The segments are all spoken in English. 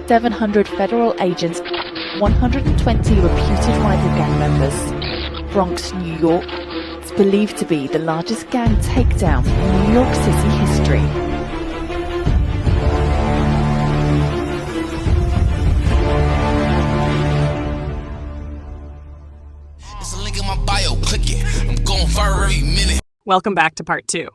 700 federal agents, 120 reputed rival gang members. Bronx, New York. It's believed to be the largest gang takedown in New York City history. It's a link in my bio, click it. I'm going viral every minute. Welcome back to part 2.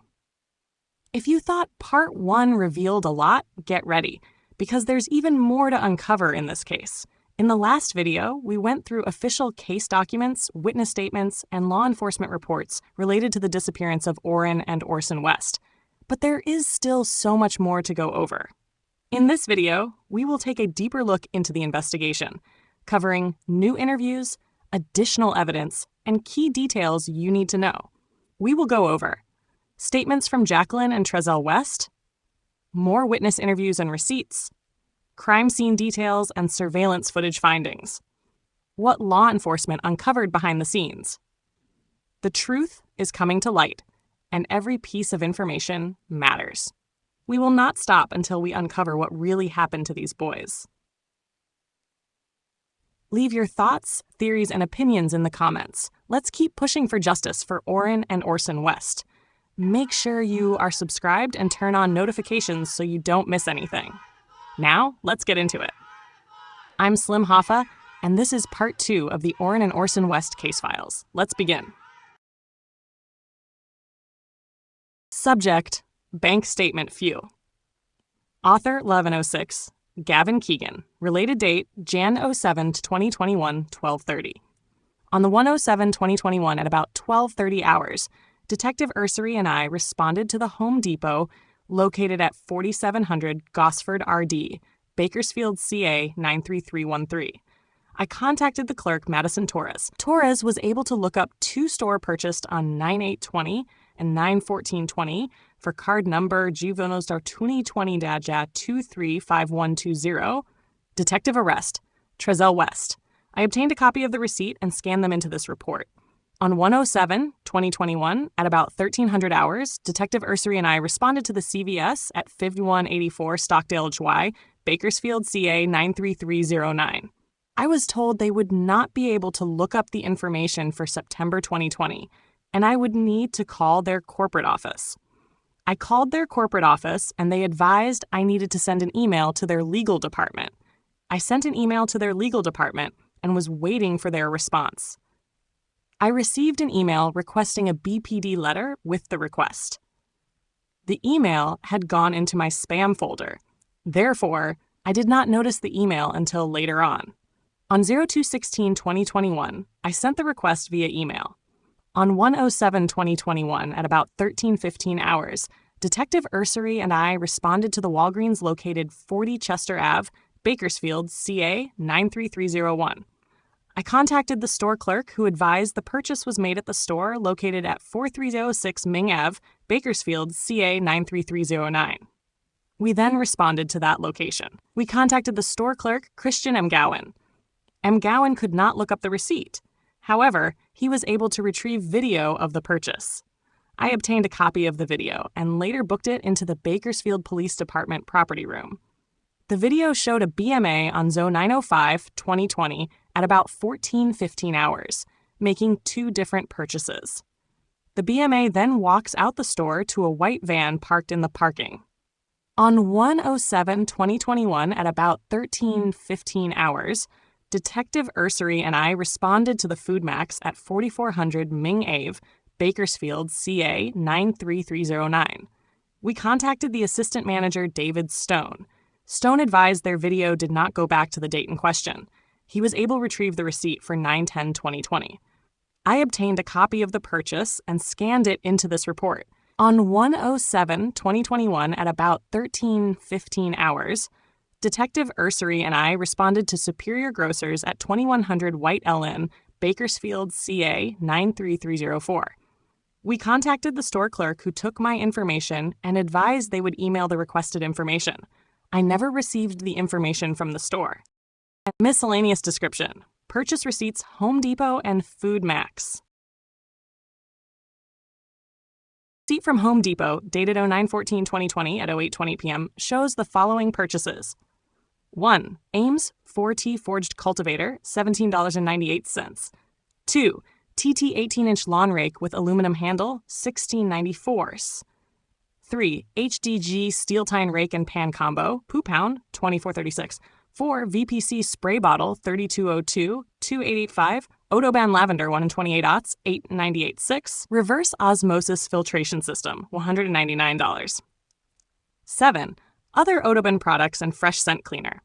If you thought part 1 revealed a lot, get ready, because there's even more to uncover in this case. In the last video, we went through official case documents, witness statements, and law enforcement reports related to the disappearance of Orrin and Orson West. But there is still so much more to go over. In this video, we will take a deeper look into the investigation, covering new interviews, additional evidence, and key details you need to know. We will go over statements from Jacqueline and Trezell West, more witness interviews and receipts, crime scene details and surveillance footage findings, what law enforcement uncovered behind the scenes. The truth is coming to light, and every piece of information matters. We will not stop until we uncover what really happened to these boys. Leave your thoughts, theories, and opinions in the comments. Let's keep pushing for justice for Orrin and Orson West. Make sure you are subscribed and turn on notifications so you don't miss anything. Now, let's get into it. I'm Slim Hoffa, and this is part 2 of the Orrin and Orson West case files. Let's begin. Subject: Bank Statement Few. Author: 1106. Gavin Keegan. Related date: Jan 07 to 2021, 12:30. On the 1/07/2021 at about 12:30 hours, Detective Ursery and I responded to the Home Depot located at 4700 Gosford RD, Bakersfield, CA 93313. I contacted the clerk, Madison Torres. Torres was able to look up 2 store purchased on 9820 and 91420 for card number Juvenos Dartuni 20-235120. Detective arrest: Trezell West. I obtained a copy of the receipt and scanned them into this report. On 1/07/2021, at about 1300 hours, Detective Ursery and I responded to the CVS at 5184 Stockdale Drive, Bakersfield, CA 93309. I was told they would not be able to look up the information for September 2020, and I would need to call their corporate office. I called their corporate office, and they advised I needed to send an email to their legal department. I sent an email to their legal department and was waiting for their response. I received an email requesting a BPD letter with the request. The email had gone into my spam folder. Therefore, I did not notice the email until later on. On 02/16/2021, I sent the request via email. On 1/07/2021, at about 13:15 hours, Detective Ursery and I responded to the Walgreens located 40 Chester Ave, Bakersfield, CA 93301. I contacted the store clerk, who advised the purchase was made at the store located at 4306 Ming Ave, Bakersfield, CA 93309. We then responded to that location. We contacted the store clerk, Christian M. Gowan. M. Gowan could not look up the receipt. However, he was able to retrieve video of the purchase. I obtained a copy of the video and later booked it into the Bakersfield Police Department property room. The video showed a BMA on Zone 905/2020 at about 14:15 hours, making 2 different purchases. The BMA then walks out the store to a white van parked in the parking. On 1/07/2021 at about 13:15 hours, Detective Ursery and I responded to the Food Max at 4400 Ming Ave, Bakersfield, CA 93309. We contacted the assistant manager, David Stone. Stone advised their video did not go back to the date in question. He was able to retrieve the receipt for 9/10/2020. I obtained a copy of the purchase and scanned it into this report. On 1/07/2021 at about 13:15 hours, Detective Ursery and I responded to Superior Grocers at 2100 White Ellen, Bakersfield, CA 93304. We contacted the store clerk, who took my information and advised they would email the requested information. I never received the information from the store. Miscellaneous description: purchase receipts, Home Depot and Food Max. Receipt from Home Depot, dated 09/14/2020 at 08:20 p.m., shows the following purchases: 1. Ames 4T forged cultivator, $17.98. 2. TT 18-inch lawn rake with aluminum handle, $16.94. 3. HDG steel tine rake and pan combo, poop hound, $24.36. 4. VPC spray bottle, 3202, $2.885. Odoban lavender, 1 in 28 aughts, $8.98. 6. Reverse osmosis filtration system, $199. 7. Other Odoban products and fresh scent cleaner.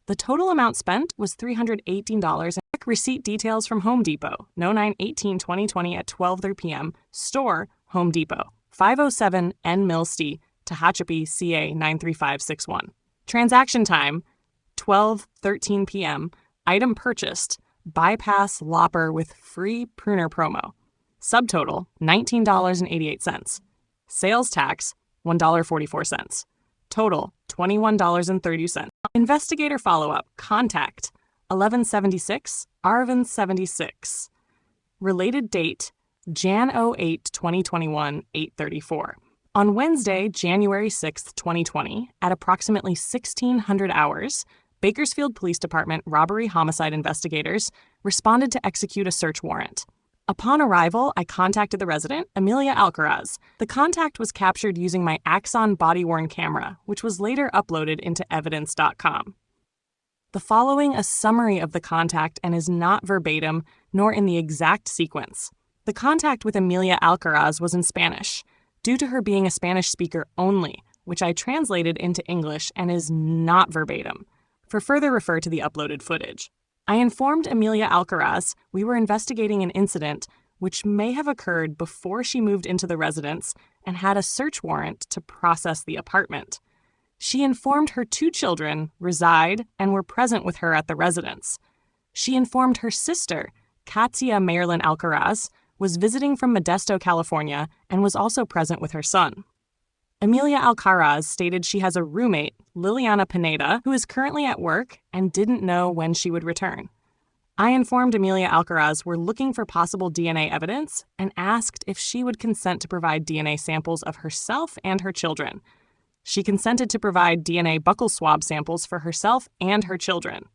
The total amount spent was $318. Check receipt details from Home Depot, 09/18/2020 at 12:03 p.m. Store, Home Depot, 507 N Millsty, Tehachapi, CA 93561. Transaction time, 12:13 p.m. Item purchased, bypass lopper with free pruner promo. Subtotal, $19.88. Sales tax, $1.44. Total, $21.30. Investigator follow-up. Contact, 1176, Arvin 76. Related date, Jan 08, 2021, 8:34. On Wednesday, January 6, 2020, at approximately 1600 hours, Bakersfield Police Department robbery homicide investigators responded to execute a search warrant. Upon arrival, I contacted the resident, Amelia Alcaraz. The contact was captured using my Axon body-worn camera, which was later uploaded into evidence.com. The following a summary of the contact and is not verbatim, nor in the exact sequence. The contact with Amelia Alcaraz was in Spanish, due to her being a Spanish speaker only, which I translated into English and is not verbatim. For further refer to the uploaded footage. I informed Amelia Alcaraz we were investigating an incident which may have occurred before she moved into the residence and had a search warrant to process the apartment. She informed her 2 children reside and were present with her at the residence. She informed her sister, Katia Marilyn Alcaraz, was visiting from Modesto, California, and was also present with her son. Amelia Alcaraz stated she has a roommate, Liliana Pineda, who is currently at work and didn't know when she would return. I informed Amelia Alcaraz we're looking for possible DNA evidence and asked if she would consent to provide DNA samples of herself and her children. She consented to provide DNA buccal swab samples for herself and her children.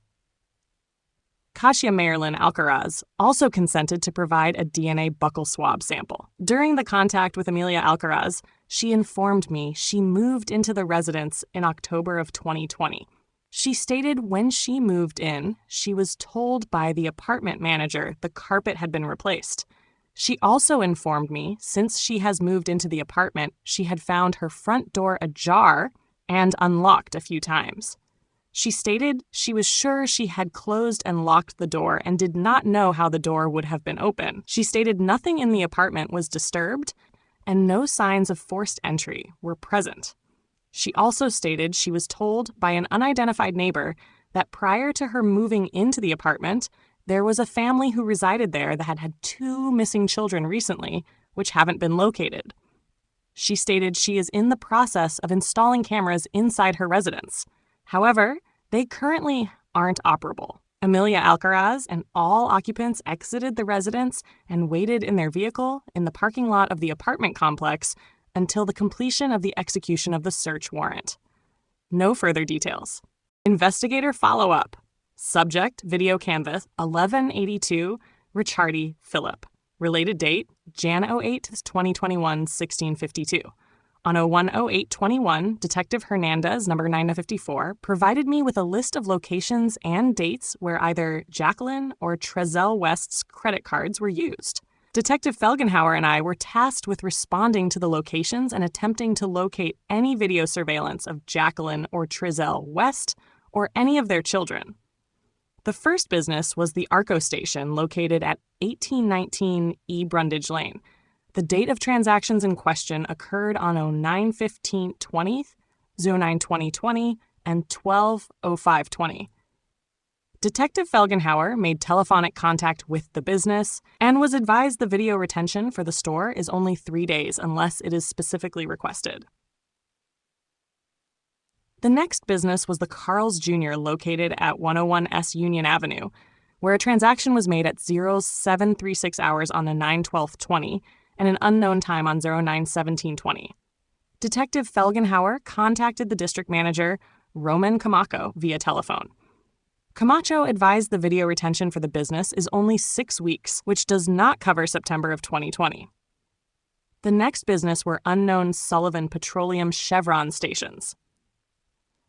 Katia Marilyn Alcaraz also consented to provide a DNA buccal swab sample. During the contact with Amelia Alcaraz, she informed me she moved into the residence in October of 2020. She stated when she moved in, she was told by the apartment manager the carpet had been replaced. She also informed me since she has moved into the apartment, she had found her front door ajar and unlocked a few times. She stated she was sure she had closed and locked the door and did not know how the door would have been open. She stated nothing in the apartment was disturbed and no signs of forced entry were present. She also stated she was told by an unidentified neighbor that prior to her moving into the apartment, there was a family who resided there that had had 2 missing children recently, which haven't been located. She stated she is in the process of installing cameras inside her residence. However, they currently aren't operable. Amelia Alcaraz and all occupants exited the residence and waited in their vehicle in the parking lot of the apartment complex until the completion of the execution of the search warrant. No further details. Investigator follow-up. Subject, video canvas, 1182, Ricciardi, Philip. Related date, Jan 08, 2021, 1652. On 01/08/21, Detective Hernandez, number 954, provided me with a list of locations and dates where either Jacqueline or Trezell West's credit cards were used. Detective Felgenhauer and I were tasked with responding to the locations and attempting to locate any video surveillance of Jacqueline or Trezell West or any of their children. The first business was the Arco station located at 1819 E. Brundage Lane. The date of transactions in question occurred on 09/15/20, 09/20/20, and 12/05/20. Detective Felgenhauer made telephonic contact with the business and was advised the video retention for the store is only 3 days unless it is specifically requested. The next business was the Carl's Jr. located at 101 S Union Avenue, where a transaction was made at 0736 hours on 09/12/20 and an unknown time on 09/17/20. Detective Felgenhauer contacted the district manager, Roman Camacho, via telephone. Camacho advised the video retention for the business is only 6 weeks, which does not cover September of 2020. The next business were unknown Sullivan Petroleum Chevron stations.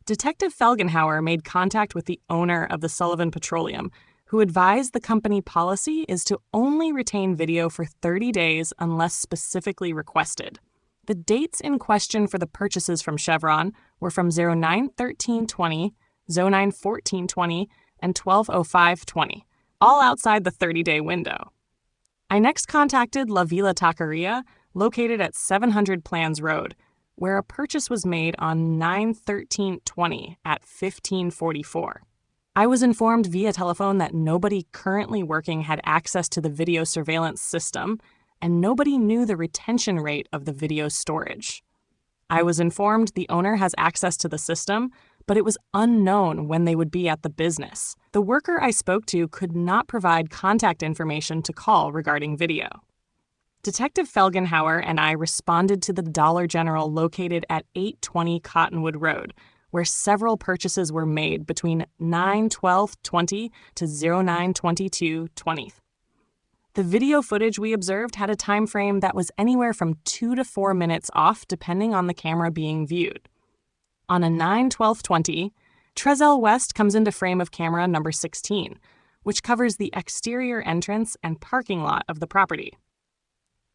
Detective Felgenhauer made contact with the owner of the Sullivan Petroleum, who advised the company policy is to only retain video for 30 days unless specifically requested. The dates in question for the purchases from Chevron were from 09/13/20, 09/14/20, and 12/05/20, all outside the 30-day window. I next contacted La Villa Taqueria, located at 700 Plans Road, where a purchase was made on 9/13/20 at 15:44. I was informed via telephone that nobody currently working had access to the video surveillance system, and nobody knew the retention rate of the video storage. I was informed the owner has access to the system, but it was unknown when they would be at the business. The worker I spoke to could not provide contact information to call regarding video. Detective Felgenhauer and I responded to the Dollar General located at 820 Cottonwood Road, where several purchases were made between 9/12/20 to 09/22/20. The video footage we observed had a time frame that was anywhere from 2 to 4 minutes off depending on the camera being viewed. On a 9/12/20, Trezell West comes into frame of camera number 16, which covers the exterior entrance and parking lot of the property.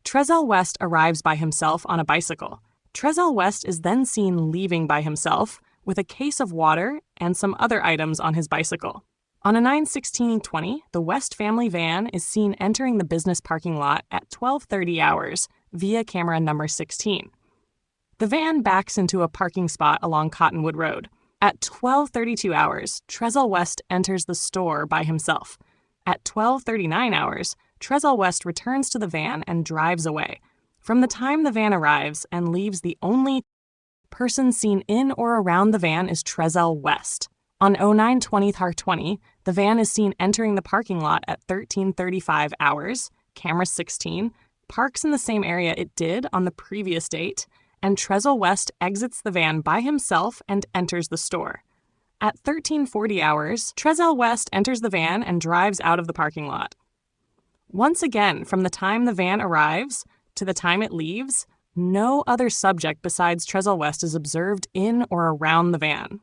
Trezell West arrives by himself on a bicycle. Trezell West is then seen leaving by himself with a case of water and some other items on his bicycle. On a 9/16/20, the West family van is seen entering the business parking lot at 12:30 hours via camera number 16. The van backs into a parking spot along Cottonwood Road. At 12:32 hours, Trezell West enters the store by himself. At 12:39 hours, Trezell West returns to the van and drives away. From the time the van arrives and leaves, the only person seen in or around the van is Trezell West. On 09/20/20, the van is seen entering the parking lot at 13:35 hours, camera 16, parks in the same area it did on the previous date, and Trezell West exits the van by himself and enters the store. At 13:40 hours, Trezell West enters the van and drives out of the parking lot. Once again, from the time the van arrives to the time it leaves, no other subject besides Trezell West is observed in or around the van.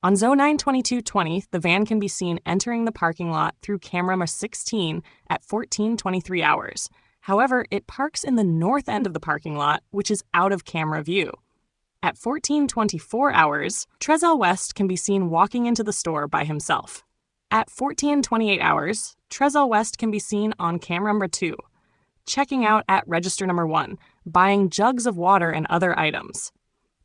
On 09/22/20, the van can be seen entering the parking lot through camera 16 at 14:23 hours. However, it parks in the north end of the parking lot, which is out of camera view. At 14:24 hours, Trezell West can be seen walking into the store by himself. At 14:28 hours, Trezell West can be seen on camera number 2, checking out at register number 1, buying jugs of water and other items.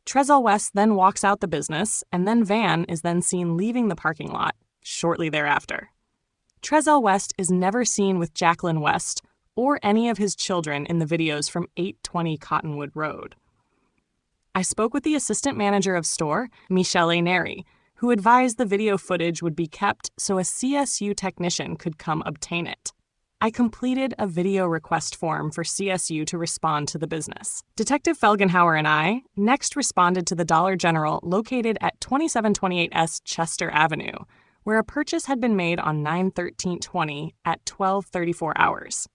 Trezell West then walks out the business, and then van is then seen leaving the parking lot shortly thereafter. Trezell West is never seen with Jacqueline West or any of his children in the videos from 820 Cottonwood Road. I spoke with the assistant manager of store, Michele Neri, who advised the video footage would be kept so a CSU technician could come obtain it. I completed a video request form for CSU to respond to the business. Detective Felgenhauer and I next responded to the Dollar General located at 2728S Chester Avenue, where a purchase had been made on 9/13/20 at 12:34 hours.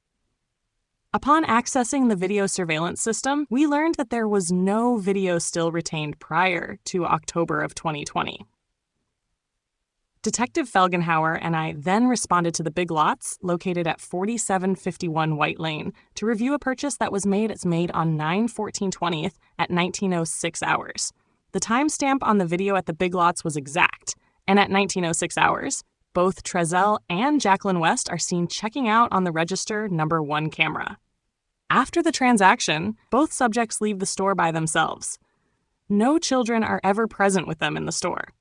Upon accessing the video surveillance system, we learned that there was no video still retained prior to October of 2020. Detective Felgenhauer and I then responded to the Big Lots, located at 4751 White Lane, to review a purchase that was made on 9/14/20 at 19:06 hours. The timestamp on the video at the Big Lots was exact, and at 19:06 hours, both Trezell and Jacqueline West are seen checking out on the register number 1 camera. After the transaction, both subjects leave the store by themselves. No children are ever present with them in the store.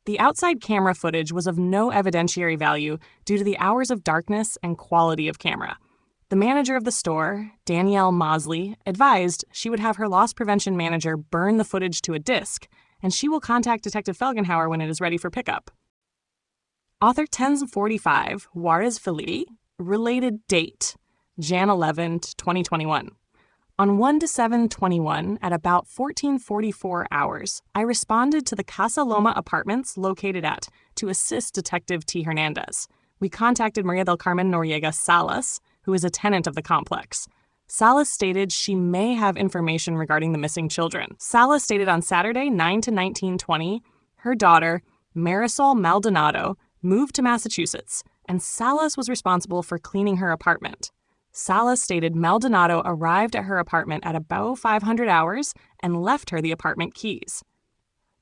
The outside camera footage was of no evidentiary value due to the hours of darkness and quality of camera. The manager of the store, Danielle Mosley, advised she would have her loss prevention manager burn the footage to a disk, and she will contact Detective Felgenhauer when it is ready for pickup. Author 1045, Juarez Felipe, related date, Jan 11, 2021. On 1/7/21 at about 14:44 hours, I responded to the Casa Loma apartments located at to assist Detective T. Hernandez. We contacted Maria del Carmen Noriega Salas, who is a tenant of the complex. Salas stated she may have information regarding the missing children. Salas stated on Saturday, 9/19/20, her daughter, Marisol Maldonado, moved to Massachusetts, and Salas was responsible for cleaning her apartment. Salas stated Maldonado arrived at her apartment at about 500 hours and left her the apartment keys.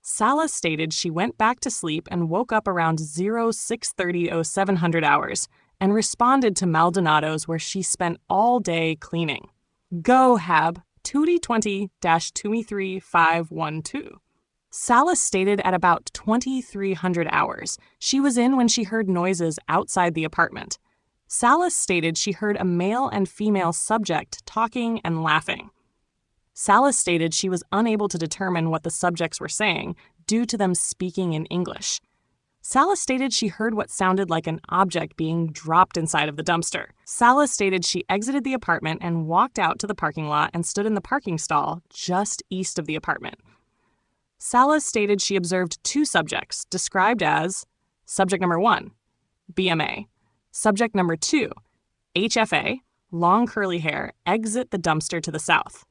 Salas stated she went back to sleep and woke up around 06:30-0700 hours and responded to Maldonado's where she spent all day cleaning. Go Hab 220-23512. Salas stated at about 2300 hours she was in when she heard noises outside the apartment. Salas stated she heard a male and female subject talking and laughing. Salas stated she was unable to determine what the subjects were saying due to them speaking in English. Salas stated she heard what sounded like an object being dropped inside of the dumpster. Salas stated she exited the apartment and walked out to the parking lot and stood in the parking stall just east of the apartment. Salas stated she observed two subjects described as subject number 1, BMA, subject number 2, HFA, long curly hair, exit the dumpster to the south.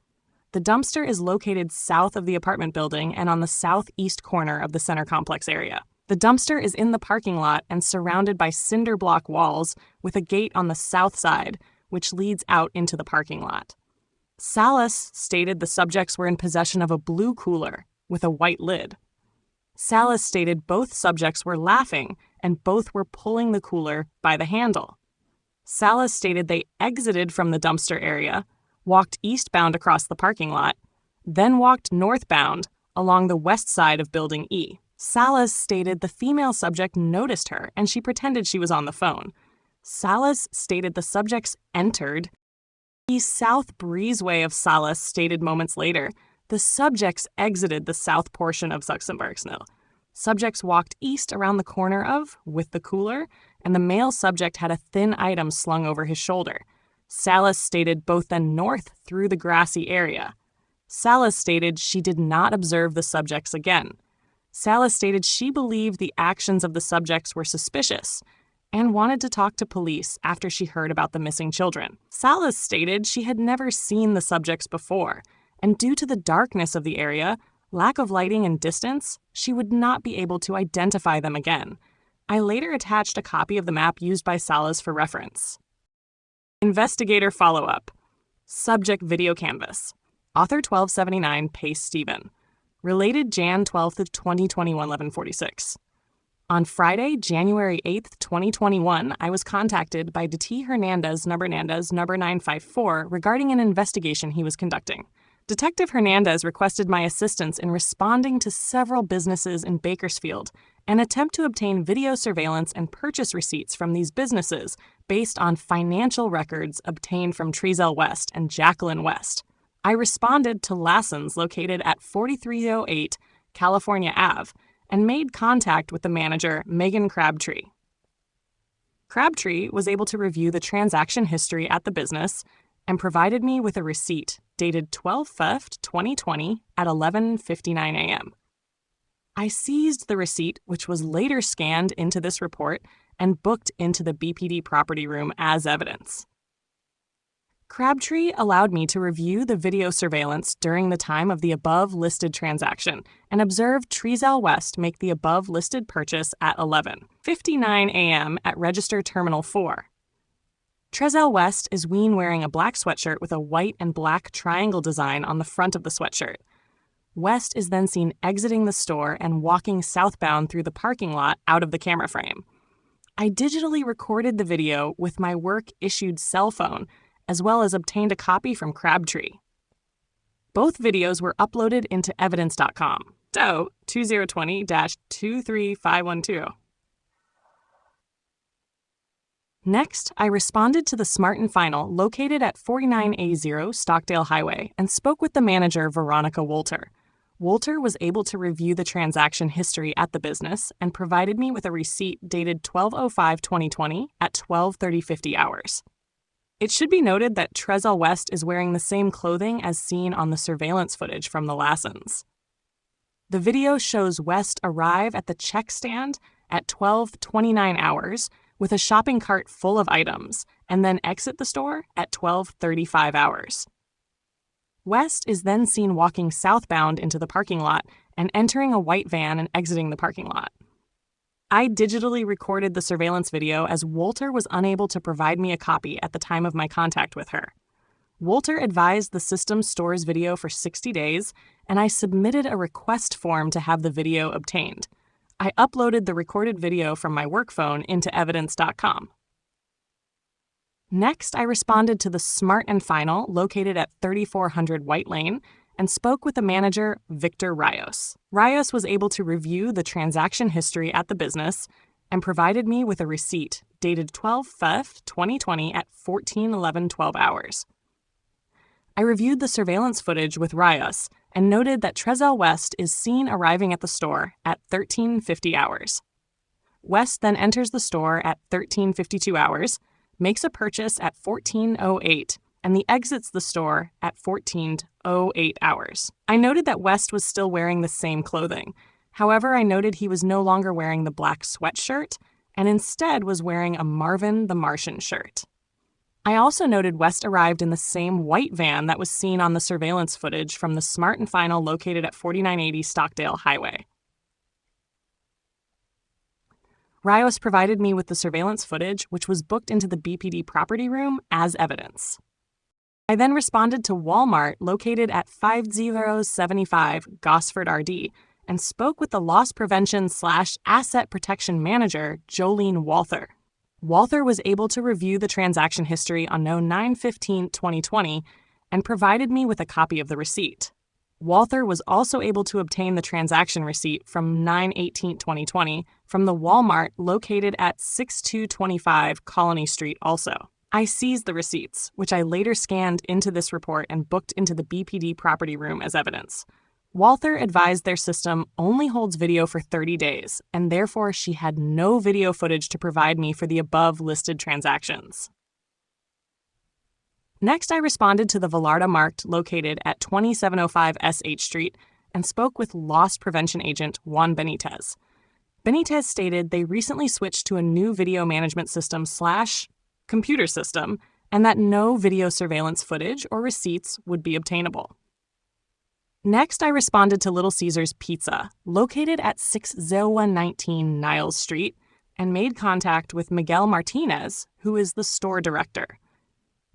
The dumpster is located south of the apartment building and on the southeast corner of the center complex area. The dumpster is in the parking lot and surrounded by cinder block walls with a gate on the south side, which leads out into the parking lot. Salas stated the subjects were in possession of a blue cooler with a white lid. Salas stated both subjects were laughing and both were pulling the cooler by the handle. Salas stated they exited from the dumpster area, walked eastbound across the parking lot, then walked northbound along the west side of Building E. Salas stated the female subject noticed her and she pretended she was on the phone. Salas stated the subjects entered. The south breezeway of Salas stated moments later the subjects exited the south portion of Zuxenbergsnil. Subjects walked east around the corner of, with the cooler, and the male subject had a thin item slung over his shoulder. Salas stated both then north through the grassy area. Salas stated she did not observe the subjects again. Salas stated she believed the actions of the subjects were suspicious and wanted to talk to police after she heard about the missing children. Salas stated she had never seen the subjects before, and due to the darkness of the area, lack of lighting and distance, she would not be able to identify them again. I later attached a copy of the map used by Salas for reference. Investigator follow-up. Subject video canvas. Author 1279 Pace Stephen. Related Jan 12th, 2021, 11:46. On Friday, January 8th, 2021, I was contacted by T. Hernandez, number 954, regarding an investigation he was conducting. Detective Hernandez requested my assistance in responding to several businesses in Bakersfield and attempt to obtain video surveillance and purchase receipts from these businesses based on financial records obtained from Trezell West and Jacqueline West. I responded to Lassen's located at 4308 California Ave and made contact with the manager, Megan Crabtree. Crabtree was able to review the transaction history at the business and provided me with a receipt dated 12/5/2020 at 11:59 a.m. I seized the receipt, which was later scanned into this report and booked into the BPD property room as evidence. Crabtree allowed me to review the video surveillance during the time of the above-listed transaction and observed Trezell West make the above-listed purchase at 11:59 a.m. at Register Terminal 4. Trezell West is wearing a black sweatshirt with a white and black triangle design on the front of the sweatshirt. West is then seen exiting the store and walking southbound through the parking lot out of the camera frame. I digitally recorded the video with my work-issued cell phone, as well as obtained a copy from Crabtree. Both videos were uploaded into evidence.com. DOE 2020-23512. Next, I responded to the Smart & Final located at 49A0 Stockdale Highway and spoke with the manager, Veronica Wolter. Wolter was able to review the transaction history at the business and provided me with a receipt dated 12/05/2020 at 12:30 hours. It should be noted that Trezell West is wearing the same clothing as seen on the surveillance footage from the Lassons. The video shows West arrive at the check stand at 12:29 hours with a shopping cart full of items and then exit the store at 12:35 hours. West is then seen walking southbound into the parking lot and entering a white van and exiting the parking lot. I digitally recorded the surveillance video as Wolter was unable to provide me a copy at the time of my contact with her. Wolter advised the system stores video for 60 days, and I submitted a request form to have the video obtained. I uploaded the recorded video from my work phone into evidence.com. Next, I responded to the Smart and Final located at 3400 White Lane and spoke with the manager, Victor Rios. Rios was able to review the transaction history at the business and provided me with a receipt dated 12/5/2020 at 14:11:12 hours. I reviewed the surveillance footage with Rios and noted that Trezell West is seen arriving at the store at 13:50 hours. West then enters the store at 13:52 hours, makes a purchase at 14:08, and he exits the store at 14:08 hours. I noted that West was still wearing the same clothing. However, I noted he was no longer wearing the black sweatshirt and instead was wearing a Marvin the Martian shirt. I also noted West arrived in the same white van that was seen on the surveillance footage from the Smart and Final located at 4980 Stockdale Highway. Rios provided me with the surveillance footage, which was booked into the BPD property room as evidence. I then responded to Walmart located at 5075 Gosford RD and spoke with the loss prevention/asset protection manager, Jolene Walther. Walther was able to review the transaction history on 9/15/2020 and provided me with a copy of the receipt. Walther was also able to obtain the transaction receipt from 9/18/2020 from the Walmart located at 6225 Colony Street also. I seized the receipts, which I later scanned into this report and booked into the BPD property room as evidence. Walther advised their system only holds video for 30 days, and therefore she had no video footage to provide me for the above-listed transactions. Next, I responded to the Velarda Markt located at 2705 SH Street and spoke with loss prevention agent Juan Benitez. Benitez stated they recently switched to a new video management system/computer system and that no video surveillance footage or receipts would be obtainable. Next, I responded to Little Caesars Pizza, located at 60119 Niles Street, and made contact with Miguel Martinez, who is the store director.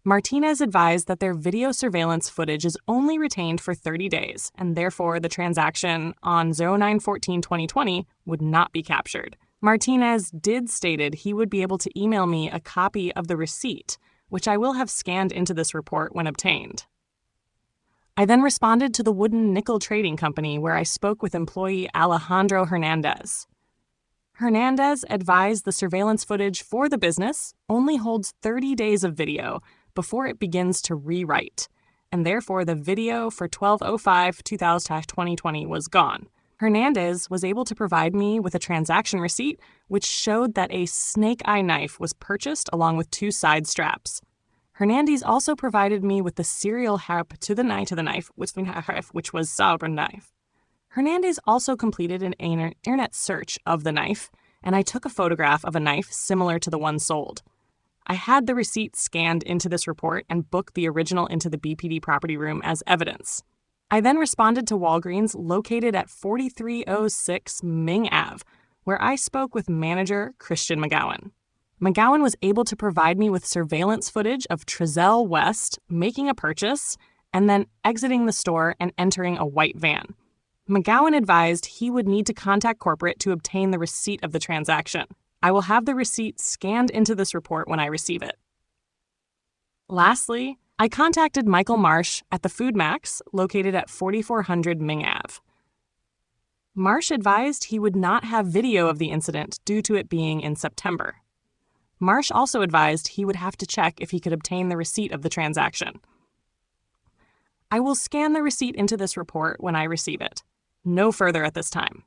Martinez advised that their video surveillance footage is only retained for 30 days, and therefore the transaction on 09/14/2020 would not be captured. Martinez did stated he would be able to email me a copy of the receipt, which I will have scanned into this report when obtained. I then responded to the Wooden Nickel Trading Company, where I spoke with employee Alejandro Hernandez. Hernandez advised the surveillance footage for the business only holds 30 days of video before it begins to rewrite, and therefore the video for 12/05/2020 was gone. Hernandez was able to provide me with a transaction receipt which showed that a snake eye knife was purchased along with 2 side straps. Hernandez also provided me with the serial harp to the knife, which was Sauber knife. Hernandez also completed an internet search of the knife, and I took a photograph of a knife similar to the one sold. I had the receipt scanned into this report and booked the original into the BPD property room as evidence. I then responded to Walgreens located at 4306 Ming Ave, where I spoke with manager Christian McGowan. McGowan was able to provide me with surveillance footage of Trezell West making a purchase and then exiting the store and entering a white van. McGowan advised he would need to contact corporate to obtain the receipt of the transaction. I will have the receipt scanned into this report when I receive it. Lastly, I contacted Michael Marsh at the Food Max located at 4400 Ming Ave. Marsh advised he would not have video of the incident due to it being in September. Marsh also advised he would have to check if he could obtain the receipt of the transaction. I will scan the receipt into this report when I receive it. No further at this time.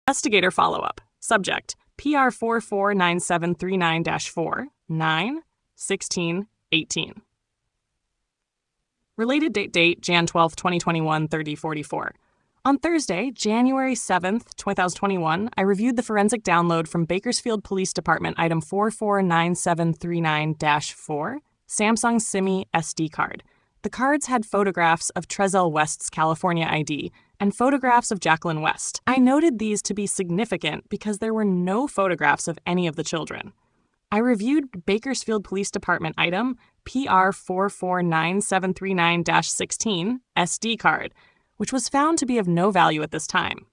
Investigator follow-up. Subject, PR 449739-4, 9/16 18. Related date, Jan 12, 2021, 3044. On Thursday, January 7th, 2021, I reviewed the forensic download from Bakersfield Police Department item 449739-4, Samsung Simi SD card. The cards had photographs of Trezell West's California ID and photographs of Jacqueline West. I noted these to be significant because there were no photographs of any of the children. I reviewed Bakersfield Police Department item PR 449739-16 SD card, which was found to be of no value at this time.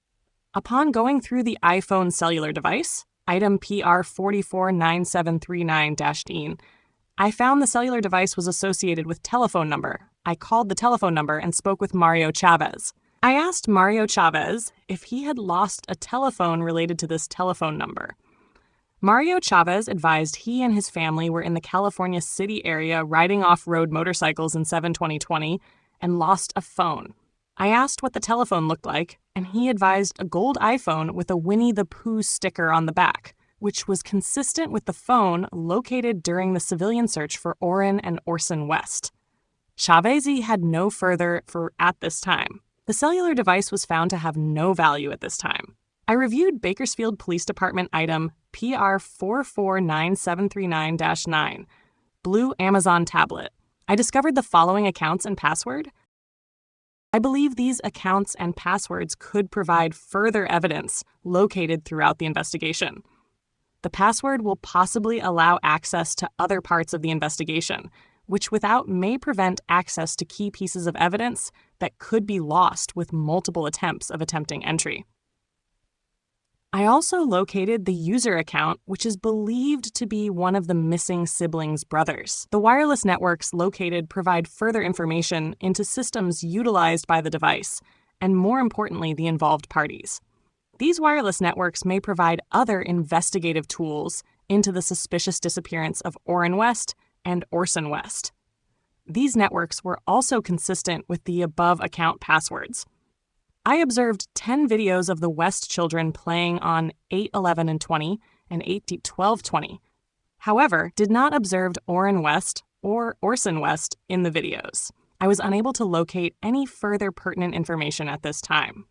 Upon going through the iPhone cellular device, item PR 449739-18, I found the cellular device was associated with telephone number. I called the telephone number and spoke with Mario Chavez. I asked Mario Chavez if he had lost a telephone related to this telephone number. Mario Chavez advised he and his family were in the California City area riding off-road motorcycles in 7/20/20 and lost a phone. I asked what the telephone looked like, and he advised a gold iPhone with a Winnie the Pooh sticker on the back, which was consistent with the phone located during the civilian search for Orrin and Orson West. Chavez had no further for at this time. The cellular device was found to have no value at this time. I reviewed Bakersfield Police Department item PR 449739-9, blue Amazon tablet. I discovered the following accounts and password. I believe these accounts and passwords could provide further evidence located throughout the investigation. The password will possibly allow access to other parts of the investigation, which without may prevent access to key pieces of evidence that could be lost with multiple attempts of attempting entry. I also located the user account, which is believed to be one of the missing siblings' brothers. The wireless networks located provide further information into systems utilized by the device, and more importantly, the involved parties. These wireless networks may provide other investigative tools into the suspicious disappearance of Orrin West and Orson West. These networks were also consistent with the above account passwords. I observed 10 videos of the West children playing on 8/11/20 and 8/12/20. However, did not observe Orrin West or Orson West in the videos. I was unable to locate any further pertinent information at this time.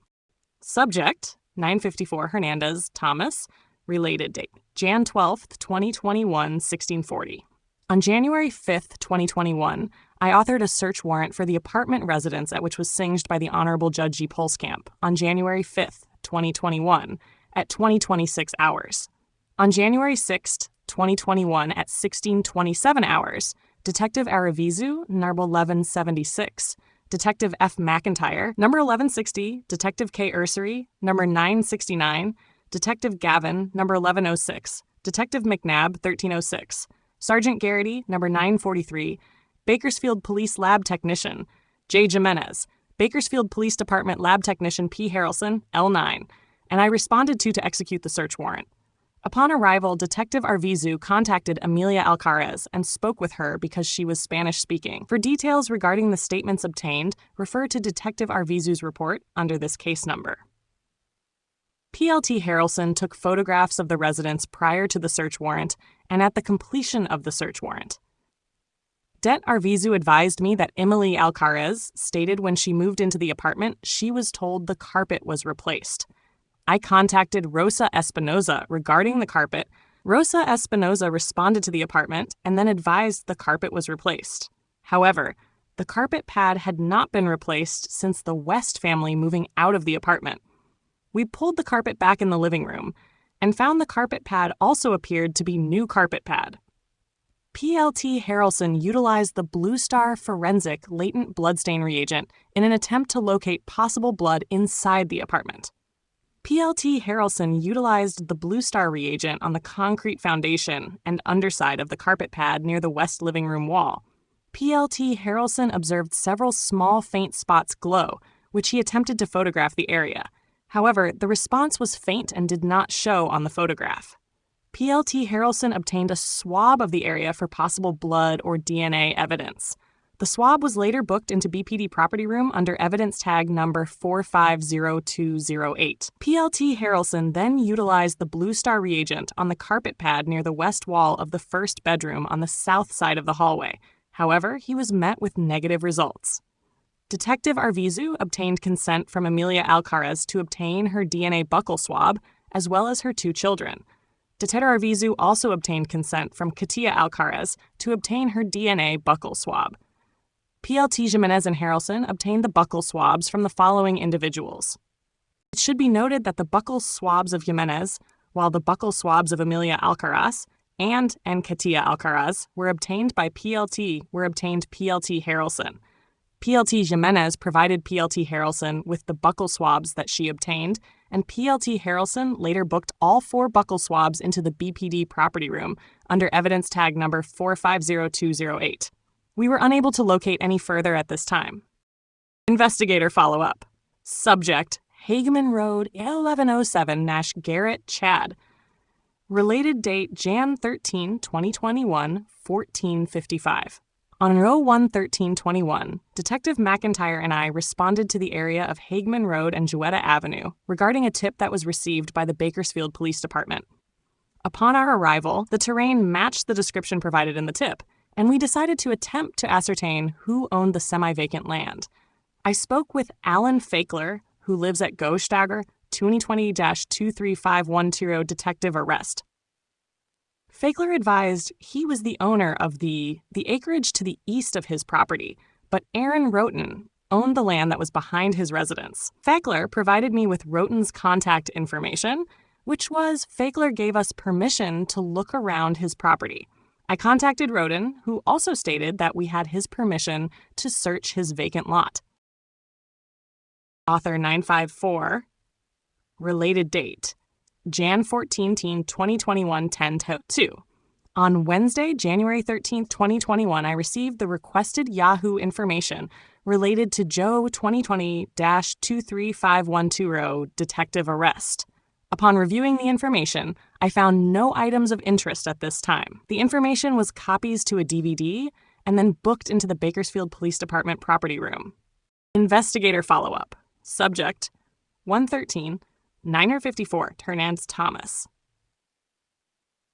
Subject: 954 Hernandez, Thomas. Related date: Jan 12th, 2021, 1640. On January 5th, 2021, I authored a search warrant for the apartment residence at which was singed by the Honorable Judge G. Polskamp on January 5th, 2021, at 20:26 hours. On January 6th, 2021, at 16:27 hours, Detective Aravizu, number 1176, Detective F. McIntyre, number 1160, Detective K. Ursery, number 969, Detective Gavin, number 1106, Detective McNabb, 1306, Sergeant Garrity, number 943, Bakersfield Police Lab Technician, J. Jimenez, Bakersfield Police Department Lab Technician P. Harrelson, L9, and I responded to execute the search warrant. Upon arrival, Detective Arvizu contacted Amelia Alcarez and spoke with her because she was Spanish-speaking. For details regarding the statements obtained, refer to Detective Arvizu's report under this case number. PLT Harrelson took photographs of the residence prior to the search warrant and at the completion of the search warrant. Det Arvizu advised me that Emily Alcarez stated when she moved into the apartment, she was told the carpet was replaced. I contacted Rosa Espinoza regarding the carpet. Rosa Espinoza responded to the apartment and then advised the carpet was replaced. However, the carpet pad had not been replaced since the West family moving out of the apartment. We pulled the carpet back in the living room and found the carpet pad also appeared to be new carpet pad. PLT Harrelson utilized the Blue Star forensic latent bloodstain reagent in an attempt to locate possible blood inside the apartment. PLT Harrelson utilized the Blue Star reagent on the concrete foundation and underside of the carpet pad near the west living room wall. PLT Harrelson observed several small faint spots glow, which he attempted to photograph the area. However, the response was faint and did not show on the photograph. PLT Harrelson obtained a swab of the area for possible blood or DNA evidence. The swab was later booked into BPD property room under evidence tag number 450208. PLT Harrelson then utilized the Blue Star reagent on the carpet pad near the west wall of the first bedroom on the south side of the hallway However, he was met with negative results. Detective Arvizu obtained consent from Amelia Alcaraz to obtain her DNA buccal swab, as well as her 2 children. Detective Arvizu also obtained consent from Katia Alcaraz to obtain her DNA buccal swab. PLT Jimenez and Harrelson obtained the buccal swabs from the following individuals. It should be noted that the buccal swabs of Jimenez, while the buccal swabs of Amelia Alcaraz and Katia Alcaraz were obtained PLT Harrelson. PLT Jimenez provided PLT Harrelson with the buccal swabs that she obtained, and PLT Harrelson later booked all 4 buccal swabs into the BPD property room under evidence tag number 450208. We were unable to locate any further at this time. Investigator follow-up. Subject, Hageman Road, 1107 Nash Garrett, Chad. Related date, Jan 13, 2021, 14:55. On 01/13/21, Detective McIntyre and I responded to the area of Hageman Road and Jewetta Avenue regarding a tip that was received by the Bakersfield Police Department. Upon our arrival, the terrain matched the description provided in the tip, and we decided to attempt to ascertain who owned the semi-vacant land. I spoke with Alan Fakler, who lives at Gostagger, 2020-23510 Detective Arrest. Fakler advised he was the owner of the acreage to the east of his property, but Aaron Roten owned the land that was behind his residence. Fakler provided me with Roten's contact information, which was Fakler gave us permission to look around his property. I contacted Roten, who also stated that we had his permission to search his vacant lot. Author 954. Related date, Jan 14, 2021, 10:02. On Wednesday, January 13, 2021, I received the requested Yahoo information related to Joe 2020-23510 Detective Arrest. Upon reviewing the information, I found no items of interest at this time. The information was copies to a DVD and then booked into the Bakersfield Police Department property room. Investigator follow-up. Subject, 113, 954, Hernandez Thomas.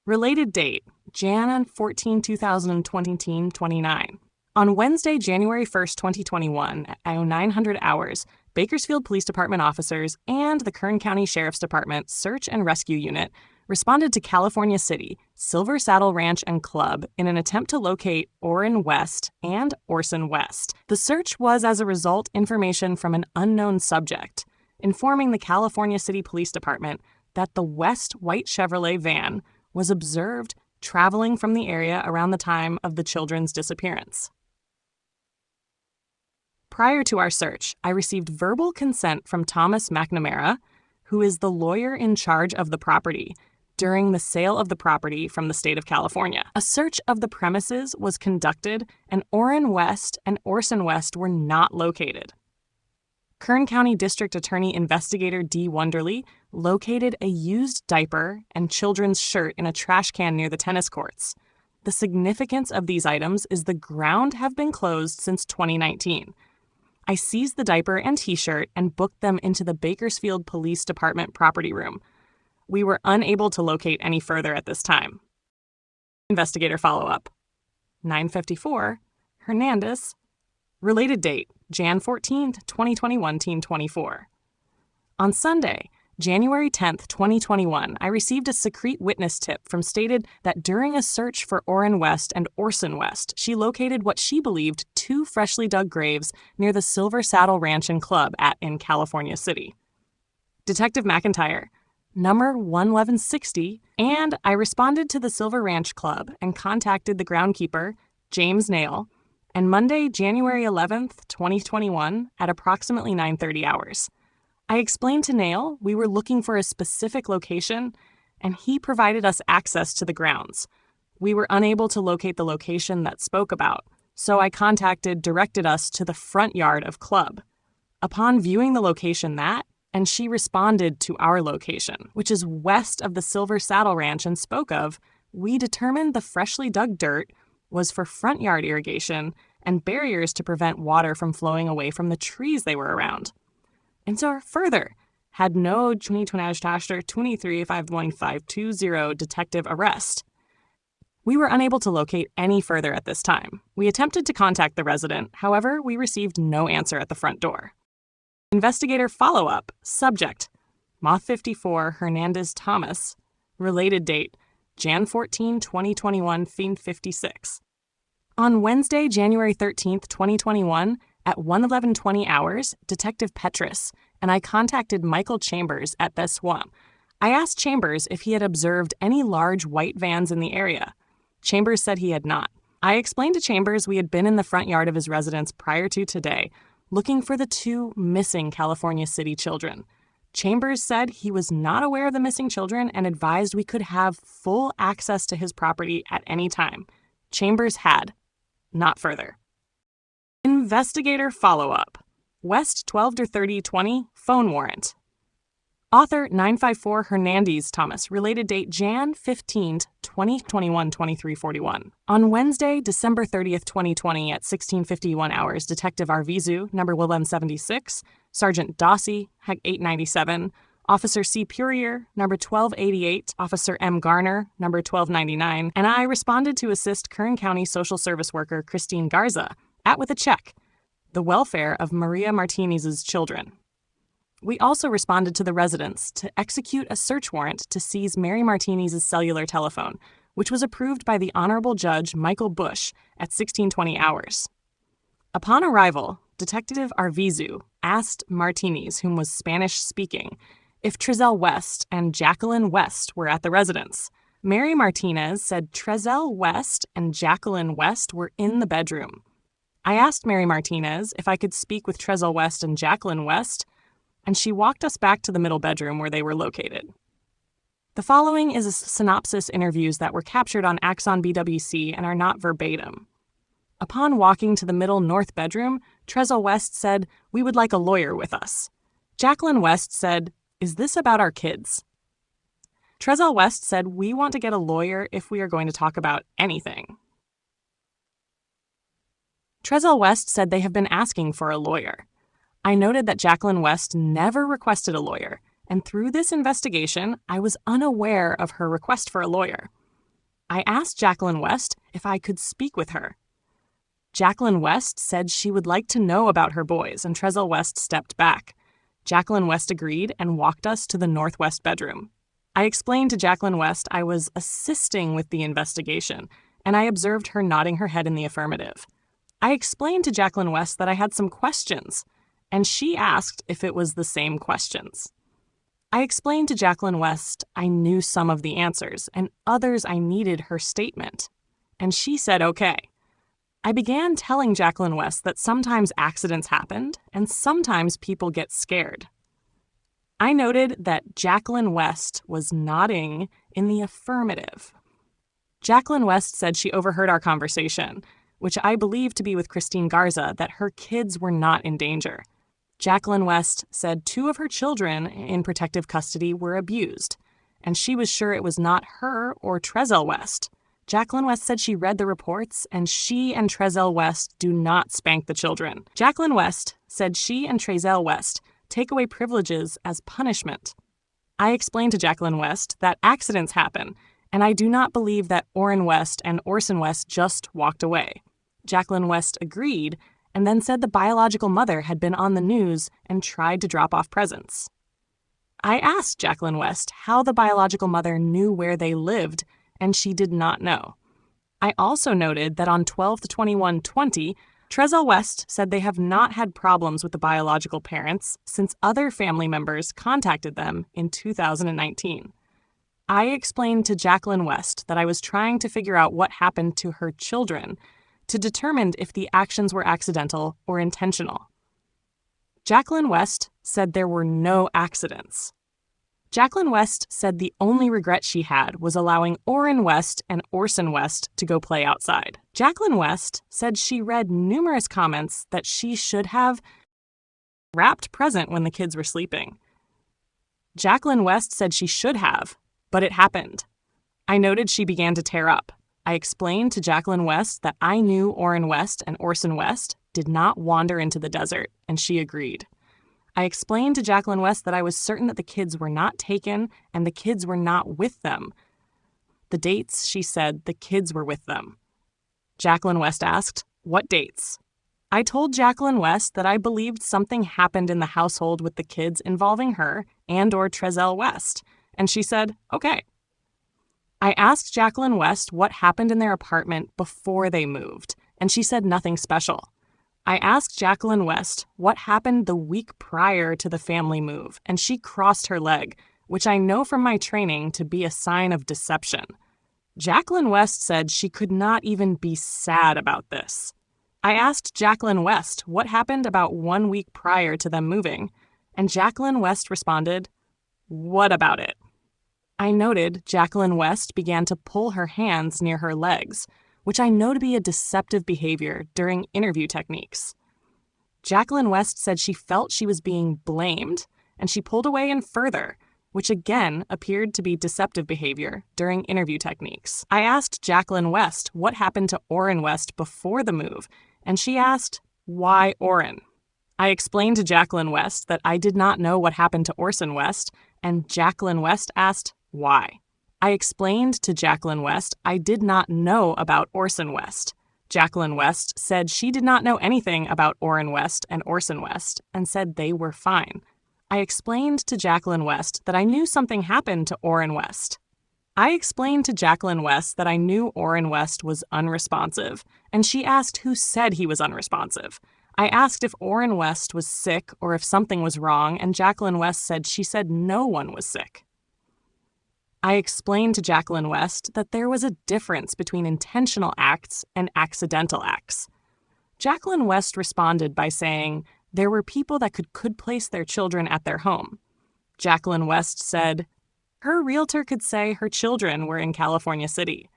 Related date, Jan 14, 2020, 29. On Wednesday, January 1st, 2021, at 0900 hours, Bakersfield Police Department officers and the Kern County Sheriff's Department Search and Rescue Unit responded to California City, Silver Saddle Ranch and Club in an attempt to locate Orrin West and Orson West. The search was, as a result, information from an unknown subject, informing the California City Police Department that the West white Chevrolet van was observed traveling from the area around the time of the children's disappearance. Prior to our search, I received verbal consent from Thomas McNamara, who is the lawyer in charge of the property, during the sale of the property from the state of California. A search of the premises was conducted, and Orrin West and Orson West were not located. Kern County District Attorney Investigator D. Wonderly located a used diaper and children's shirt in a trash can near the tennis courts. The significance of these items is the ground have been closed since 2019. I seized the diaper and t-shirt and booked them into the Bakersfield Police Department property room. We were unable to locate any further at this time. Investigator follow-up. 954, Hernandez. Related date, Jan 14th, 2021, Team 24. On Sunday, January 10th, 2021, I received a secret witness tip from stated that during a search for Orrin West and Orson West, she located what she believed 2 freshly dug graves near the Silver Saddle Ranch and Club in California City. Detective McIntyre, number 11160, and I responded to the Silver Ranch Club and contacted the groundskeeper, James Nail, and Monday, January 11th, 2021, at approximately 9:30 hours. I explained to Nail we were looking for a specific location, and he provided us access to the grounds. We were unable to locate the location that spoke about, so I directed us to the front yard of Club. Upon viewing the location and she responded to our location, which is west of the Silver Saddle Ranch and spoke of, we determined the freshly dug dirt was for front yard irrigation and barriers to prevent water from flowing away from the trees they were around. And so further, had no 2023-51520 Detective Arrest. We were unable to locate any further at this time. We attempted to contact the resident, however, we received no answer at the front door. Investigator follow-up, subject, Moth 54 Hernandez Thomas, related date, Jan 14, 2021, Fiend 56. On Wednesday, January 13, 2021, at 1:11:20 hours, Detective Petrus and I contacted Michael Chambers at Bessois. I asked Chambers if he had observed any large white vans in the area. Chambers said he had not. I explained to Chambers we had been in the front yard of his residence prior to today, looking for the 2 missing California City children. Chambers said he was not aware of the missing children and advised we could have full access to his property at any time. Chambers had. Not further. Investigator follow-up. West 12-30-20, phone warrant. Author 954 Hernandez Thomas, related date Jan 15, 2021, 2341. On Wednesday, December 30th, 2020 at 16:51 hours, Detective Arvizu, number Willem 76, Sergeant Dossie, Heg 897, Officer C. Purier, number 1288, Officer M. Garner, number 1299, and I responded to assist Kern County social service worker Christine Garza, at with a check, the welfare of Maria Martinez's children. We also responded to the residence to execute a search warrant to seize Mary Martinez's cellular telephone, which was approved by the Honorable Judge Michael Bush at 16:20 hours. Upon arrival, Detective Arvizu asked Martinez, whom was Spanish-speaking, if Trezell West and Jacqueline West were at the residence. Mary Martinez said Trezell West and Jacqueline West were in the bedroom. I asked Mary Martinez if I could speak with Trezell West and Jacqueline West, and she walked us back to the middle bedroom where they were located. The following is a synopsis interviews that were captured on Axon BWC and are not verbatim. Upon walking to the middle north bedroom, Trezell West said, "We would like a lawyer with us." Jacqueline West said, "Is this about our kids?" Trezell West said, "We want to get a lawyer if we are going to talk about anything." Trezell West said they have been asking for a lawyer. I noted that Jacqueline West never requested a lawyer, and through this investigation, I was unaware of her request for a lawyer. I asked Jacqueline West if I could speak with her. Jacqueline West said she would like to know about her boys, and Trezell West stepped back. Jacqueline West agreed and walked us to the northwest bedroom. I explained to Jacqueline West I was assisting with the investigation, and I observed her nodding her head in the affirmative. I explained to Jacqueline West that I had some questions, and she asked if it was the same questions. I explained to Jacqueline West I knew some of the answers, and others I needed her statement, and she said okay. I began telling Jacqueline West that sometimes accidents happened, and sometimes people get scared. I noted that Jacqueline West was nodding in the affirmative. Jacqueline West said she overheard our conversation, which I believe to be with Christine Garza, that her kids were not in danger. Jacqueline West said 2 of her children in protective custody were abused, and she was sure it was not her or Trezell West. Jacqueline West said she read the reports, and she and Trezell West do not spank the children. Jacqueline West said she and Trezell West take away privileges as punishment. I explained to Jacqueline West that accidents happen, and I do not believe that Orrin West and Orson West just walked away. Jacqueline West agreed, and then said the biological mother had been on the news and tried to drop off presents. I asked Jacqueline West how the biological mother knew where they lived, and she did not know. I also noted that on 12/21/20, Trezell West said they have not had problems with the biological parents since other family members contacted them in 2019. I explained to Jacqueline West that I was trying to figure out what happened to her children to determine if the actions were accidental or intentional. Jacqueline West said there were no accidents. Jacqueline West said the only regret she had was allowing Orrin West and Orson West to go play outside. Jacqueline West said she read numerous comments that she should have wrapped present when the kids were sleeping. Jacqueline West said she should have, but it happened. I noted she began to tear up. I explained to Jacqueline West that I knew Orrin West and Orson West did not wander into the desert, and she agreed. I explained to Jacqueline West that I was certain that the kids were not taken and the kids were not with them. the dates she said the kids were with them. Jacqueline West asked, "What dates?" I told Jacqueline West that I believed something happened in the household with the kids involving her and/or Trezell West, and she said, "Okay." I asked Jacqueline West what happened in their apartment before they moved, and she said nothing special. I asked Jacqueline West what happened the week prior to the family move, and she crossed her leg, which I know from my training to be a sign of deception. Jacqueline West said she could not even be sad about this. I asked Jacqueline West what happened about 1 week prior to them moving, and Jacqueline West responded, "What about it?" I noted Jacqueline West began to pull her hands near her legs, which I know to be a deceptive behavior during interview techniques. Jacqueline West said she felt she was being blamed, and she pulled away and further, which again appeared to be deceptive behavior during interview techniques. I asked Jacqueline West what happened to Orrin West before the move, and she asked, "Why Orrin?" I explained to Jacqueline West that I did not know what happened to Orson West, and Jacqueline West asked, "Why?" I explained to Jacqueline West I did not know about Orson West. Jacqueline West said she did not know anything about Orrin West and Orson West and said they were fine. I explained to Jacqueline West that I knew something happened to Orrin West. I explained to Jacqueline West that I knew Orrin West was unresponsive, and she asked who said he was unresponsive. I asked if Orrin West was sick or if something was wrong, and Jacqueline West said she said no one was sick. I explained to Jacqueline West that there was a difference between intentional acts and accidental acts. Jacqueline West responded by saying there were people that could place their children at their home. Jacqueline West said her realtor could say her children were in California City.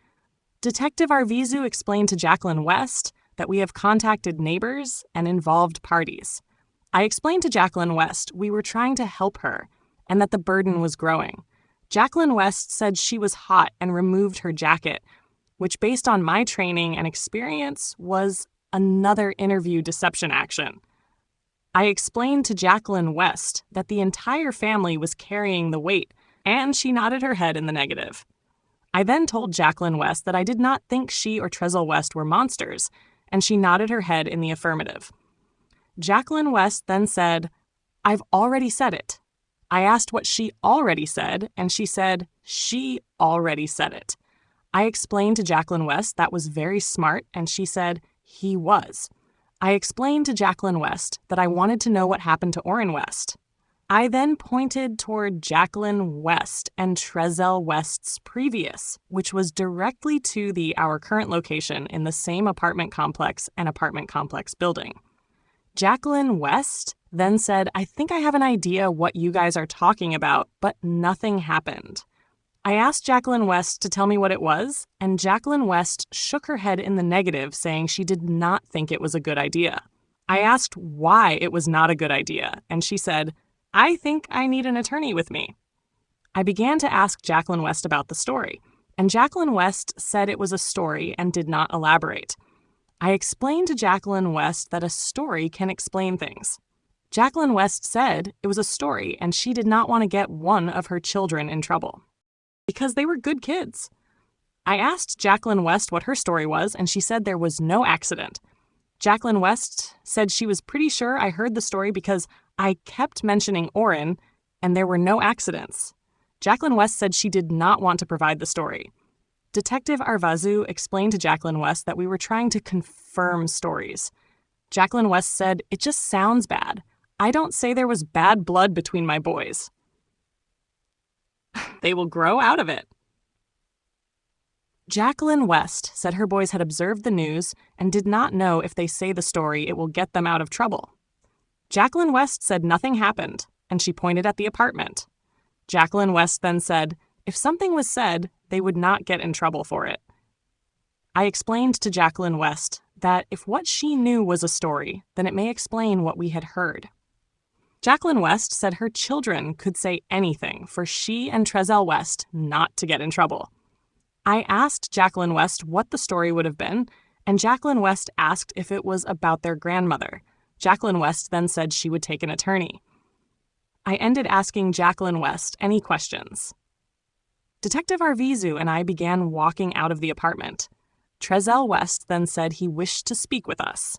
Detective Arvizu explained to Jacqueline West that we have contacted neighbors and involved parties. I explained to Jacqueline West we were trying to help her and that the burden was growing. Jacqueline West said she was hot and removed her jacket, which based on my training and experience was another interview deception action. I explained to Jacqueline West that the entire family was carrying the weight, and she nodded her head in the negative. I then told Jacqueline West that I did not think she or Trezell West were monsters, and she nodded her head in the affirmative. Jacqueline West then said, "I've already said it." I asked what she already said, and she said she already said it. I explained to Jacqueline West that was very smart, and she said he was. I explained to Jacqueline West that I wanted to know what happened to Orrin West. I then pointed toward Jacqueline West and Trezell West's previous, which was directly to our current location in the same apartment complex and apartment complex building. Jacqueline West then said, "I think I have an idea what you guys are talking about," but nothing happened. I asked Jacqueline West to tell me what it was, and Jacqueline West shook her head in the negative, saying she did not think it was a good idea. I asked why it was not a good idea, and she said, "I think I need an attorney with me." I began to ask Jacqueline West about the story, and Jacqueline West said it was a story and did not elaborate. I explained to Jacqueline West that a story can explain things. Jacqueline West said it was a story and she did not want to get one of her children in trouble because they were good kids. I asked Jacqueline West what her story was, and she said there was no accident. Jacqueline West said she was pretty sure I heard the story because I kept mentioning Orrin and there were no accidents. Jacqueline West said she did not want to provide the story. Detective Arvizu explained to Jacqueline West that we were trying to confirm stories. Jacqueline West said, "It just sounds bad. I don't say there was bad blood between my boys." They will grow out of it. Jacqueline West said her boys had observed the news and did not know if they say the story it will get them out of trouble. Jacqueline West said nothing happened, and she pointed at the apartment. Jacqueline West then said, if something was said, they would not get in trouble for it. I explained to Jacqueline West that if what she knew was a story, then it may explain what we had heard. Jacqueline West said her children could say anything for she and Trezell West not to get in trouble. I asked Jacqueline West what the story would have been, and Jacqueline West asked if it was about their grandmother. Jacqueline West then said she would take an attorney. I ended asking Jacqueline West any questions. Detective Arvizu and I began walking out of the apartment. Trezell West then said he wished to speak with us.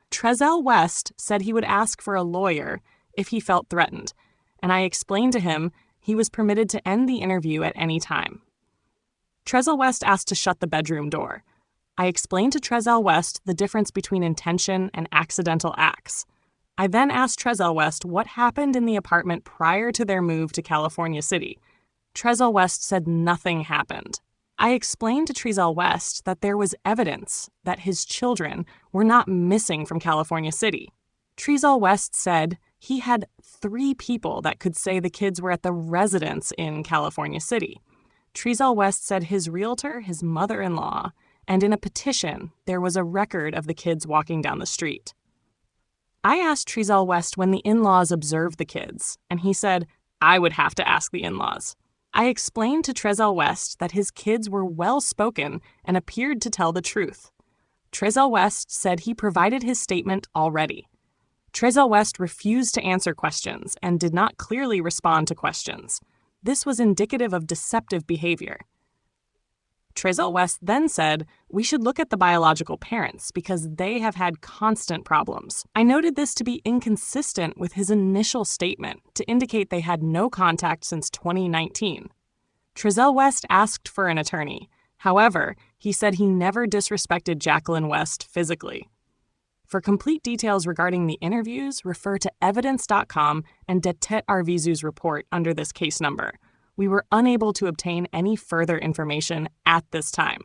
Trezell West said he would ask for a lawyer if he felt threatened, and I explained to him he was permitted to end the interview at any time. Trezell West asked to shut the bedroom door. I explained to Trezell West the difference between intention and accidental acts. I then asked Trezell West what happened in the apartment prior to their move to California City. Trezell West said nothing happened. I explained to Trezell West that there was evidence that his children were not missing from California City. Trezell West said he had 3 people that could say the kids were at the residence in California City. Trezell West said his realtor, his mother-in-law, and in a petition, there was a record of the kids walking down the street. I asked Trezell West when the in-laws observed the kids, and he said, I would have to ask the in-laws. I explained to Trezell West that his kids were well-spoken and appeared to tell the truth. Trezell West said he provided his statement already. Trezell West refused to answer questions and did not clearly respond to questions. This was indicative of deceptive behavior. Trezell West then said, we should look at the biological parents because they have had constant problems. I noted this to be inconsistent with his initial statement to indicate they had no contact since 2019. Trezell West asked for an attorney. However, he said he never disrespected Jacqueline West physically. For complete details regarding the interviews, refer to evidence.com and Detective Arvizu's report under this case number. We were unable to obtain any further information at this time.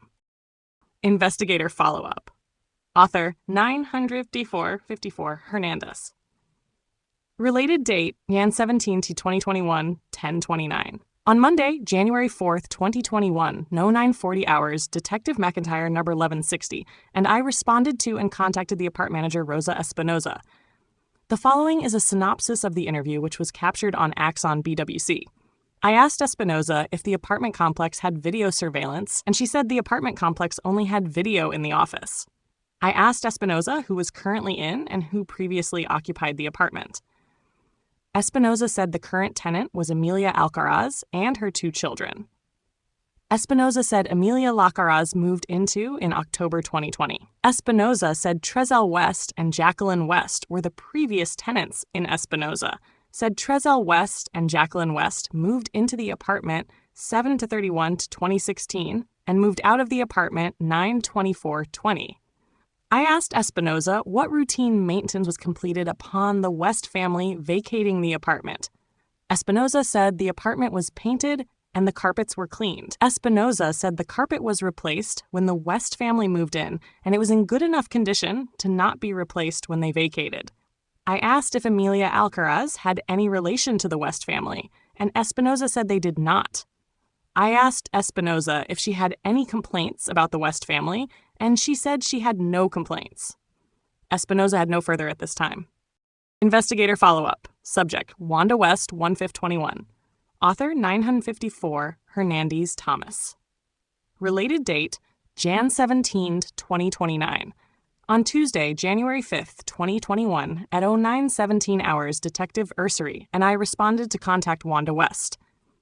Investigator follow-up. Author 954 Hernandez. Related date Jan 17 to 2021 10/29. On Monday, January 4th, 2021, 0940 hours, Detective McIntyre, number 1160, and I responded to and contacted the apartment manager, Rosa Espinoza. The following is a synopsis of the interview, which was captured on Axon BWC. I asked Espinoza if the apartment complex had video surveillance, and she said the apartment complex only had video in the office. I asked Espinoza who was currently in and who previously occupied the apartment. Espinoza said the current tenant was Amelia Alcaraz and her 2 children. Espinoza said Amelia Alcaraz moved into in October 2020. Espinoza said Trezell West and Jacqueline West were the previous tenants in Espinoza. Said Trezell West and Jacqueline West moved into the apartment 7/31 to 2016 and moved out of the apartment 9/24/20. I asked Espinoza what routine maintenance was completed upon the West family vacating the apartment. Espinoza said the apartment was painted and the carpets were cleaned. Espinoza said the carpet was replaced when the West family moved in, and it was in good enough condition to not be replaced when they vacated. I asked if Amelia Alcaraz had any relation to the West family, and Espinoza said they did not. I asked Espinoza if she had any complaints about the West family, and she said she had no complaints. Espinoza had no further at this time. Investigator follow-up. Subject, Wanda West, 1/5/21. Author, 954 Hernandez Thomas. Related date, Jan 17, 2029. On Tuesday, January 5th, 2021, at 0917 hours, Detective Ursery and I responded to contact Wanda West.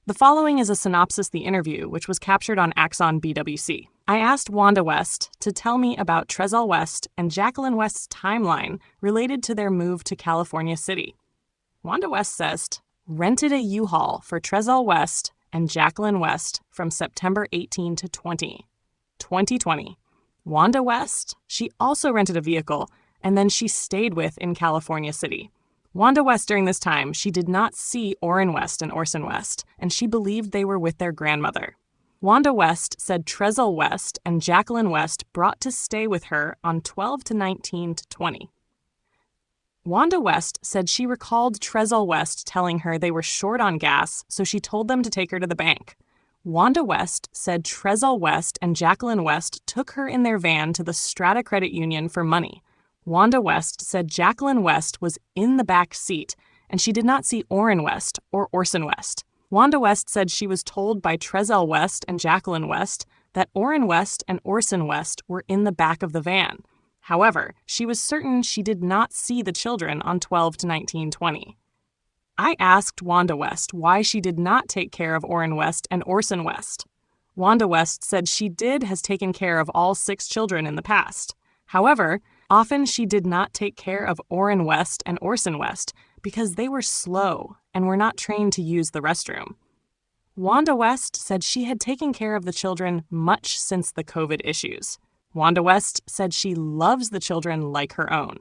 The following is a synopsis of the interview, which was captured on Axon BWC. I asked Wanda West to tell me about Trezell West and Jacqueline West's timeline related to their move to California City. Wanda West says, rented a U-Haul for Trezell West and Jacqueline West from September 18 to 2020. Wanda West, she also rented a vehicle, and then she stayed with in California City. Wanda West, during this time, she did not see Orrin West and Orson West, and she believed they were with their grandmother. Wanda West said Trezell West and Jacqueline West brought to stay with her on 12 to 19 to 20. Wanda West said she recalled Trezell West telling her they were short on gas, so she told them to take her to the bank. Wanda West said Trezell West and Jacqueline West took her in their van to the Strata Credit Union for money. Wanda West said Jacqueline West was in the back seat, and she did not see Orrin West or Orson West. Wanda West said she was told by Trezell West and Jacqueline West that Orrin West and Orson West were in the back of the van. However, she was certain she did not see the children on 12 to 19/20. I asked Wanda West why she did not take care of Orrin West and Orson West. Wanda West said she has taken care of all 6 children in the past. However, often she did not take care of Orrin West and Orson West because they were slow and were not trained to use the restroom. Wanda West said she had taken care of the children much since the COVID issues. Wanda West said she loves the children like her own.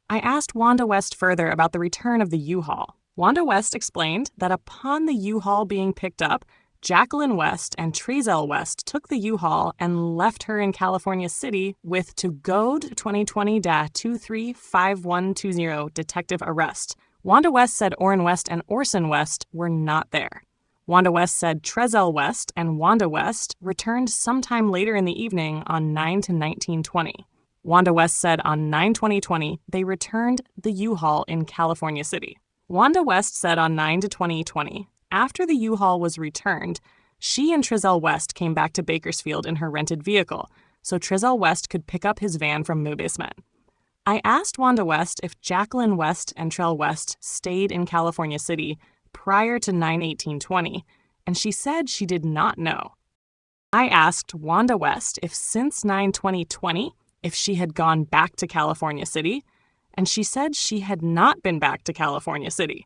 I asked Wanda West further about the return of the U-Haul. Wanda West explained that upon the U-Haul being picked up, Jacqueline West and Trezell West took the U-Haul and left her in California City with to Code 2020-235120 detective arrest. Wanda West said Orrin West and Orson West were not there. Wanda West said Trezell West and Wanda West returned sometime later in the evening on 9/19/20. Wanda West said on 9/20/20 they returned the U-Haul in California City. Wanda West said on 9/20/20 after the U-Haul was returned, she and Trezell West came back to Bakersfield in her rented vehicle, so Trezell West could pick up his van from Mobisman. I asked Wanda West if Jacqueline West and Trell West stayed in California City prior to 9/18/20, and she said she did not know. I asked Wanda West if since 9/20/20, if she had gone back to California City, and she said she had not been back to California City.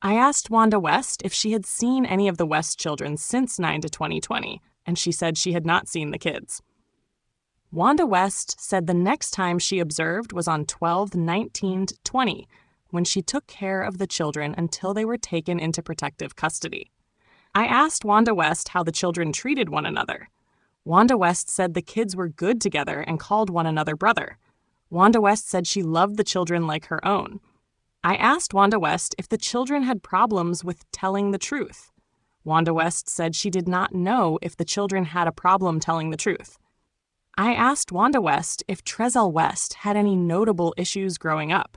I asked Wanda West if she had seen any of the West children since 9/20/20, and she said she had not seen the kids. Wanda West said the next time she observed was on 12/19/20, when she took care of the children until they were taken into protective custody. I asked Wanda West how the children treated one another. Wanda West said the kids were good together and called one another brother. Wanda West said she loved the children like her own. I asked Wanda West if the children had problems with telling the truth. Wanda West said she did not know if the children had a problem telling the truth. I asked Wanda West if Trezell West had any notable issues growing up.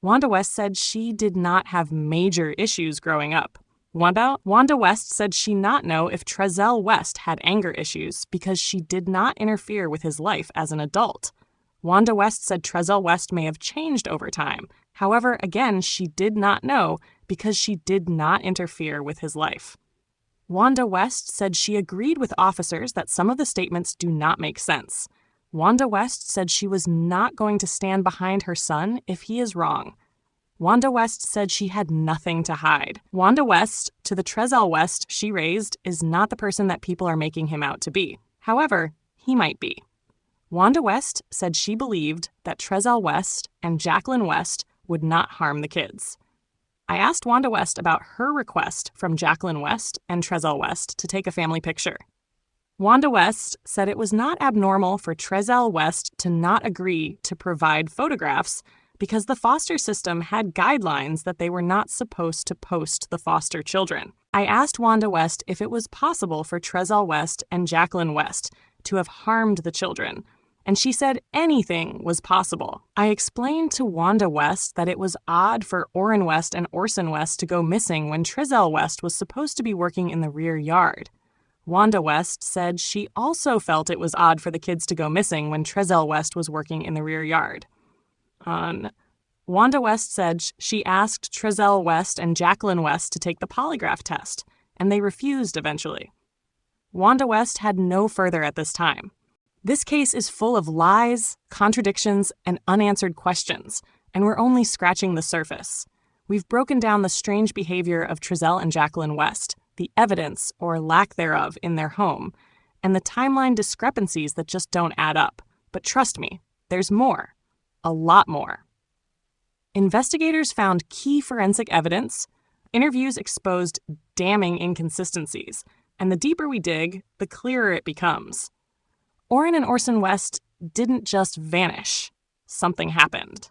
Wanda West said she did not have major issues growing up. Wanda West said she not know if Trezell West had anger issues because she did not interfere with his life as an adult. Wanda West said Trezell West may have changed over time. However, again, she did not know because she did not interfere with his life. Wanda West said she agreed with officers that some of the statements do not make sense. Wanda West said she was not going to stand behind her son if he is wrong. Wanda West said she had nothing to hide. Wanda West, to the Trezell West she raised, is not the person that people are making him out to be. However, he might be. Wanda West said she believed that Trezell West and Jacqueline West would not harm the kids. I asked Wanda West about her request from Jacqueline West and Trezell West to take a family picture. Wanda West said it was not abnormal for Trezell West to not agree to provide photographs because the foster system had guidelines that they were not supposed to post the foster children. I asked Wanda West if it was possible for Trezell West and Jacqueline West to have harmed the children, and she said anything was possible. I explained to Wanda West that it was odd for Orrin West and Orson West to go missing when Trezell West was supposed to be working in the rear yard. Wanda West said she also felt it was odd for the kids to go missing when Trezell West was working in the rear yard. Wanda West said she asked Trezell West and Jacqueline West to take the polygraph test, and they refused eventually. Wanda West had no further at this time. This case is full of lies, contradictions, and unanswered questions, and we're only scratching the surface. We've broken down the strange behavior of Trezell and Jacqueline West, the evidence, or lack thereof, in their home, and the timeline discrepancies that just don't add up. But trust me, there's more. A lot more. Investigators found key forensic evidence. Interviews exposed damning inconsistencies, and the deeper we dig, the clearer it becomes. Orrin and Orson West didn't just vanish. Something happened.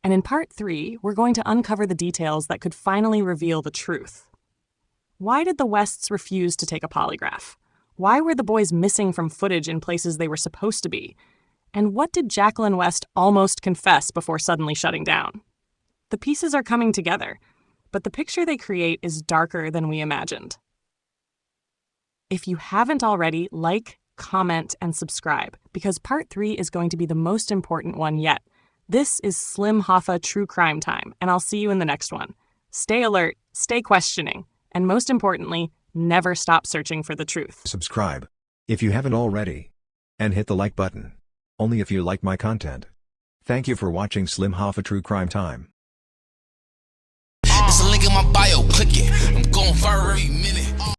And in part 3, we're going to uncover the details that could finally reveal the truth. Why did the Wests refuse to take a polygraph? Why were the boys missing from footage in places they were supposed to be? And what did Jacqueline West almost confess before suddenly shutting down? The pieces are coming together, but the picture they create is darker than we imagined. If you haven't already, like, comment, and subscribe, because part 3 is going to be the most important one yet. This is Slim Hoffa True Crime Time, and I'll see you in the next one. Stay alert, stay questioning, and most importantly, never stop searching for the truth. Subscribe, if you haven't already. And hit the like button. Only if you like my content. Thank you for watching Slim Hoffa True Crime Time. It's a link in my bio, click it. I'm going viral every minute.